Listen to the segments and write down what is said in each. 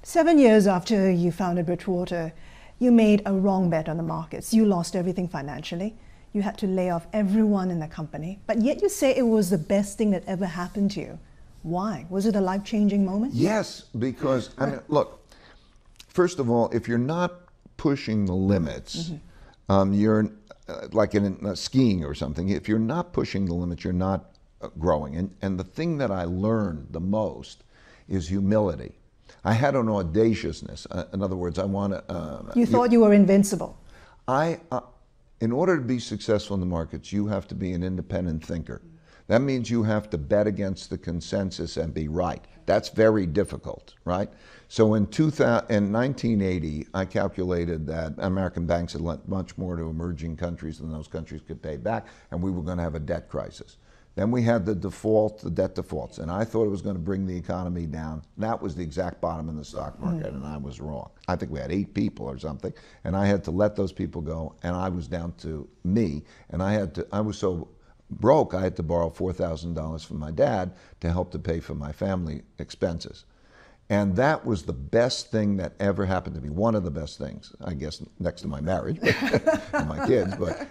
7 years after you founded Bridgewater, you made a wrong bet on the markets. You lost everything financially. You had to lay off everyone in the company. But yet you say it was the best thing that ever happened to you. Why? Was it a life-changing moment? Yes, because, I mean, look, first of all, if you're not pushing the limits, you're like in skiing or something. If you're not pushing the limits, you're not growing. And the thing that I learned the most is humility. I had an audaciousness. In other words, I want to... you thought you were invincible. In order to be successful in the markets, you have to be an independent thinker. That means you have to bet against the consensus and be right. That's very difficult, right? So in 1980, I calculated that American banks had lent much more to emerging countries than those countries could pay back, and we were going to have a debt crisis. Then we had the debt defaults, and I thought it was going to bring the economy down. That was the exact bottom in the stock market, and I was wrong. I think we had 8 people or something, and I had to let those people go, and I was down to me, and I was so broke, I had to borrow $4,000 from my dad to help to pay for my family expenses. And that was the best thing that ever happened to me. One of the best things, I guess, next to my marriage and my kids, but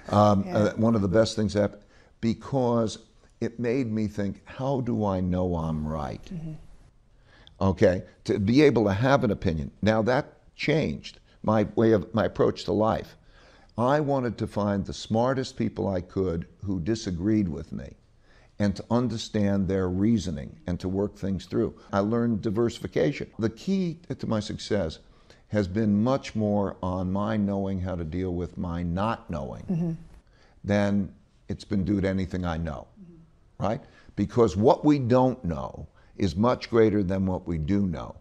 one of the best things that happened, because it made me think, how do I know I'm right? Okay, to be able to have an opinion. Now that changed my approach to life. I wanted to find the smartest people I could who disagreed with me and to understand their reasoning and to work things through. I learned diversification. The key to my success has been much more on my knowing how to deal with my not knowing than it's been due to anything I know, right? Because what we don't know is much greater than what we do know.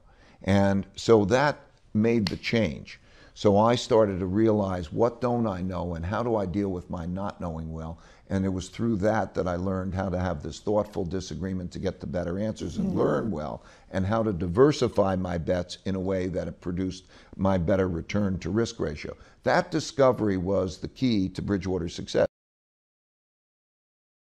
And so that made the change. So I started to realize, what don't I know and how do I deal with my not knowing well? And it was through that that I learned how to have this thoughtful disagreement to get the better answers and learn well, and how to diversify my bets in a way that it produced my better return to risk ratio. That discovery was the key to Bridgewater's success.